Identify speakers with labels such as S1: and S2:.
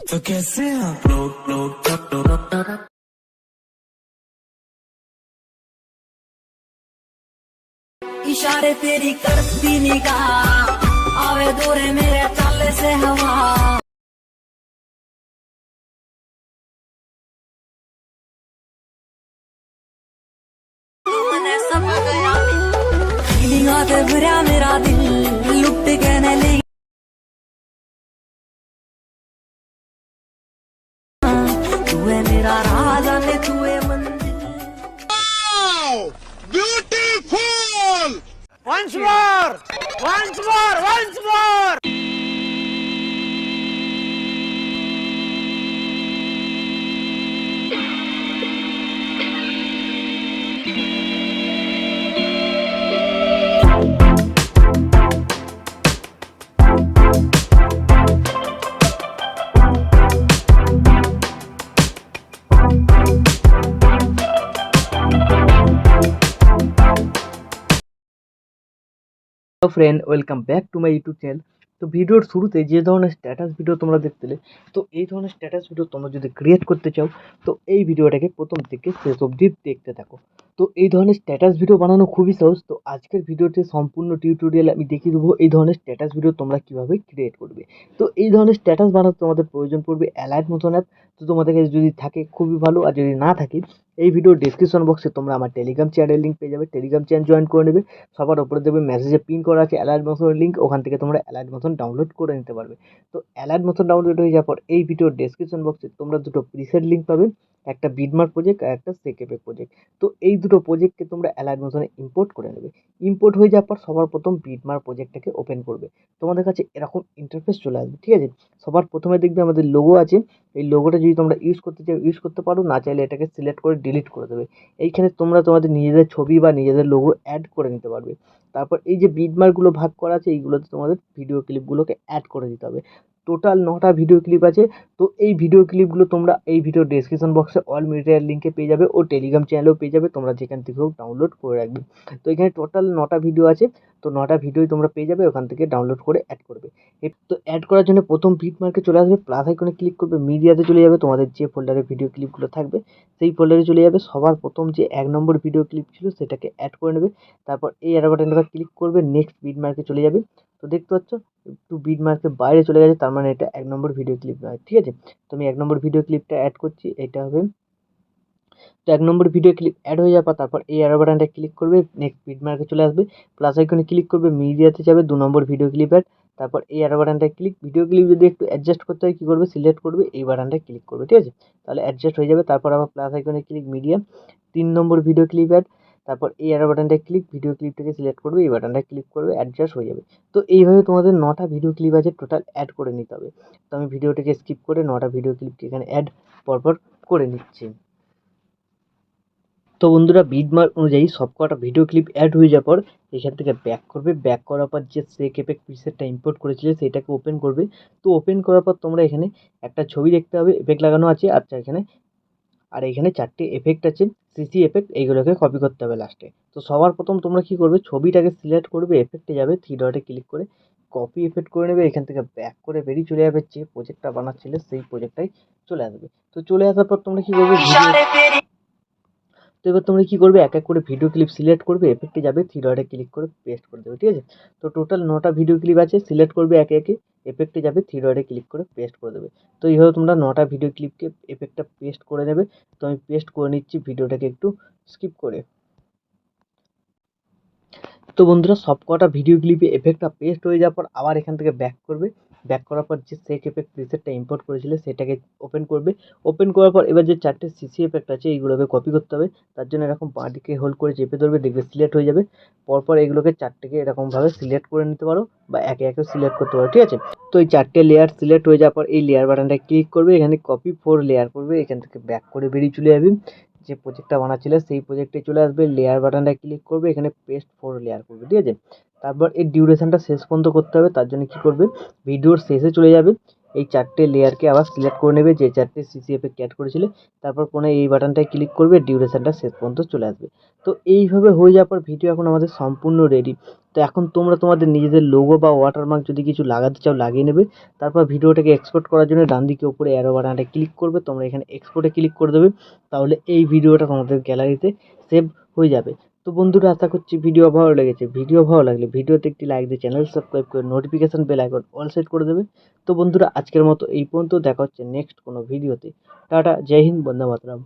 S1: तो कैसे आप लोग
S2: इशारे तेरी करती निगाह आवे दूरे मेरे चाले से हवा मैंने समा गया फीलिंग आते भरा मेरा दिल लुट के न ले तू है मेरा राजा ने तू है मंदिर
S3: Beautiful!
S4: Once more! Once more! Once more!
S5: Hello friend, welcome back to my YouTube channel. তো ভিডিওর শুরুতে যে ধরনের স্ট্যাটাস ভিডিও তোমরা দেখছিলে, তো এই ধরনের স্ট্যাটাস ভিডিও তোমরা যদি ক্রিয়েট করতে চাও তো এই ভিডিওটাকে প্রথম থেকে শেষ অবধি দেখতে থাকো। তো এই ধরনের স্ট্যাটাস ভিডিও বানানো খুবই সহজ। তো আজকের ভিডিওতে সম্পূর্ণ টিউটোরিয়াল আমি দেখিয়ে দেবো এই ধরনের স্ট্যাটাস ভিডিও তোমরা কীভাবে ক্রিয়েট করবে। তো এই ধরনের স্ট্যাটাস বানাতে তোমাদের প্রয়োজন পড়বে অ্যালাইট মতন অ্যাপ। তো তোমাদের কাছে যদি থাকে খুবই ভালো, আর যদি না থাকে এই ভিডিওর ডেসক্রিপশন বক্সে তোমরা আমার টেলিগ্রাম চ্যানেলের লিঙ্ক পেয়ে যাবে। টেলিগ্রাম চ্যানেল জয়েন করে নেবে, সবার উপরে দেবে মেসেজে পিন করা আছে অ্যালাইট মতন লিঙ্ক, ওখান থেকে তোমরা অ্যালাইট মতন ডাউনলোড করে নিতে পারবে। তো অ্যালাইট মতন ডাউনলোড হয়ে যাওয়ার পর এই ভিডিওর ডেসক্রিপশন বক্সে তোমরা দুটো প্রিসেট লিঙ্ক পাবে, একটা বিটমার্ক প্রজেক্ট আর একটা সেকেপে প্রজেক্ট। তো এই দুটো প্রজেক্টকে তোমরা অ্যালাইট মতনে ইম্পোর্ট করে নেবে। ইম্পোর্ট হয়ে যাওয়ার পর সবার প্রথম বিটমার্ক প্রজেক্টটাকে ওপেন করবে। তোমাদের কাছে এরকম ইন্টারফেস চলে আসবে, ঠিক আছে। সবার প্রথমে দেখবে আমাদের লোগো আছে, এই লোগোটা যদি তোমরা ইউজ করতে চাও ইউজ করতে পারো, না চাইলে এটাকে সিলেক্ট করে ডিলিট করে দেবে। এইখানে তোমরা তোমাদের নিজেদের ছবি বা নিজেদের লোগো অ্যাড করে নিতে পারবে। তারপর এই যে বিটমার্কগুলো ভাগ করা আছে এইগুলোতে তোমাদের ভিডিও ক্লিপগুলোকে অ্যাড করে দিতে হবে। টোটাল 9টা ভিডিও ক্লিপ আছে। তো এই ভিডিও ক্লিপগুলো তোমরা এই ভিডিও ডেসক্রিপশন বক্সে অল মিডিয়ার লিঙ্কে পেয়ে যাবে, ও টেলিগ্রাম চ্যানেলেও পেয়ে যাবে, তোমরা যেখান থেকেও ডাউনলোড করে রাখবে। তো এখানে টোটাল 9টা ভিডিও আছে, তো 9টা ভিডিওই তোমরা পেয়ে যাবে, ওখান থেকে ডাউনলোড করে অ্যাড করবে। তো অ্যাড করার জন্য প্রথম বিটমার্কে চলে আসবে, প্লাস আইকনে ক্লিক করবে, মিডিয়াতে চলে যাবে, তোমাদের যে ফোল্ডারে ভিডিও ক্লিপগুলো থাকবে সেই ফোল্ডারে চলে যাবে। সবার প্রথম যে 1 নম্বর ভিডিও ক্লিপ ছিল সেটাকে অ্যাড করে নেবে। তারপর এই অ্যারো বাটনটা ক্লিক করবে, নেক্সট বিটমার্কে চলে যাবে। তো দেখতে পাচ্ছ একটু বিটমার্কের বাইরে চলে গেছে, তার মানে এটা 1 নম্বর ভিডিও ক্লিপ নয়, ঠিক আছে। তো আমি 1 নম্বর ভিডিও ক্লিপটা অ্যাড করছি, এটা হবে। তো 1 নম্বর ভিডিও ক্লিপ অ্যাড হয়ে যাওয়ার পর তারপর এই অ্যারো বাটনটা ক্লিক করবে, নেক্সট বিটমার্কে চলে আসবে, প্লাস আইকনে ক্লিক করবে, মিডিয়াতে যাবে, 2 নম্বর ভিডিও ক্লিপ অ্যাড। তারপর এই অ্যারো বাটনটা ক্লিক, ভিডিও ক্লিপ যদি একটু অ্যাডজাস্ট করতে হয় কী করবে, সিলেক্ট করবে, এই বাটনটা ক্লিক করবে, ঠিক আছে। তাহলে অ্যাডজাস্ট হয়ে যাবে। তারপর আবার প্লাস আইকনে ক্লিক, মিডিয়া, 3 নম্বর ভিডিও ক্লিপ অ্যাড। তারপর এই অ্যারো বাটনটা ক্লিক, ভিডিও ক্লিপটাকে সিলেক্ট করবে, এই বাটনটা ক্লিক করবে, অ্যাডজাস্ট হয়ে যাবে। তো এইভাবে তোমাদের 9টা ভিডিও ক্লিপ আছে, টোটাল অ্যাড করে নিতে হবে। তো আমি ভিডিওটাকে স্কিপ করে 9টা ভিডিও ক্লিপকে এখানে অ্যাড পরপর করে নিচ্ছি। তো বন্ধুরা বিটমার্ক অনুযায়ী সবকটা ভিডিও ক্লিপ অ্যাড হয়ে যাওয়ার পর এখান থেকে ব্যাক করবে। ব্যাক করার পর যে সেক এফেক্ট প্রিসেটটা ইম্পোর্ট করেছিলে সেটাকে ওপেন করবে। তো ওপেন করার পর তোমরা এখানে একটা ছবি দেখতে হবে, এফেক্ট লাগানো আছে। আচ্ছা এখানে আর এখানে 4টে এফেক্ট আছে, সিসি এফেক্ট, এইগুলোকে কপি করতে হবে লাস্টে। তো সবার প্রথম তোমরা কি করবে, ছবিটাকে সিলেক্ট করবে, এফেক্টে যাবে, 3 ডটে ক্লিক করে কপি এফেক্ট করে নেবে। এখান থেকে ব্যাক করে বেরিয়ে চলে যাবে, যে প্রজেক্টটা বানাচ্ছিলে সেই প্রজেক্টটাই চলে আসবে। তো চলে আসার পর তোমরা কি করবে, তো এবার তোমরা কি করবে, এক এক করে ভিডিও ক্লিপ সিলেক্ট করবে, এফেক্টে যাবে, 3 ডটে ক্লিক করে পেস্ট করে দেবে, ঠিক আছে। তো টোটাল 9টা ভিডিও ক্লিপ আছে, সিলেক্ট করবে একে একে, এফেক্টে যাবে, 3 ডটে ক্লিক করে পেস্ট করে দেবে। তো এইভাবে তোমরা 9টা ভিডিও ক্লিপকে এফেক্টটা পেস্ট করে নেবে। তো আমি পেস্ট করে নিচ্ছি ভিডিওটাকে একটু স্কিপ করে। তো বন্ধুরা সবকটা ভিডিও ক্লিপে এফেক্টটা পেস্ট হয়ে যাওয়ার পর আবার এখান থেকে ব্যাক করবে। ব্যাক করার পর যে সেক এফেক্ট প্রিসেটটা ইম্পোর্ট করেছিলে সেটাকে ওপেন করবে। ওপেন করার পর এবার যে 4টে সিসি এফেক্ট আছে এইগুলোকে কপি করতে হবে। তার জন্য এরকম বাঁদিকে হোল্ড করে চেপে ধরবে, দেখবে সিলেক্ট হয়ে যাবে। পরপর এগুলোকে 4টেকে এরকমভাবে সিলেক্ট করে নিতে পারো বা একে একে সিলেক্ট করতে পারো, ঠিক আছে। তো এই 4টে লেয়ার সিলেক্ট হয়ে যাওয়ার পর এই লেয়ার বাটনটা ক্লিক করবে, এখানে কপি 4 লেয়ার করবে, এখান থেকে ব্যাক করে বেরিয়ে চলে যাবে, যে প্রজেক্টটা বানাচ্ছিলে সেই প্রজেক্টে চলে আসবে, লেয়ার বাটনটা ক্লিক করবে, এখানে পেস্ট 4 লেয়ার করবে, ঠিক আছে। তারপর এর ডিউরেশনটা শেষ পর্যন্ত করতে হবে, তার জন্য কি করবে, ভিডিওর শেষে চলে যাবে, এই 4টে লেয়ারকে আবার সিলেক্ট করে নেবে, যে 4টে সিসি এফেক্ট অ্যাড করেছিলে। তারপর কোনো এই বাটনটায় ক্লিক করবে, ডিউরেশনটা শেষ পর্যন্ত চলে আসবে। তো এইভাবে হয়ে যাওয়ার পর ভিডিও এখন আমাদের সম্পূর্ণ রেডি। তো এখন তোমরা তোমাদের নিজেদের লোগো বা ওয়াটারমার্ক যদি কিছু লাগাতে চাও লাগিয়ে নেবে। তারপর ভিডিওটাকে এক্সপোর্ট করার জন্য ডান দিকে উপরে অ্যারো বাটনটা ক্লিক করবে, তোমরা এখানে এক্সপোর্টে ক্লিক করে দেবে, তাহলে এই ভিডিওটা তোমাদের গ্যালারিতে সেভ হয়ে যাবে। তো বন্ধুরা, আশা করছি ভিডিও ভালো লেগেছে। ভিডিও ভালো লাগলে ভিডিওতে একটি লাইক দিয়ে চ্যানেল সাবস্ক্রাইব করে notification bell icon all set করে দেবে। তো বন্ধুরা, আজকের মতো এই পর্যন্ত, দেখা হচ্ছে নেক্সট কোনো ভিডিওতে। টাটা, জয় হিন্দ, বন্দে মাতরম।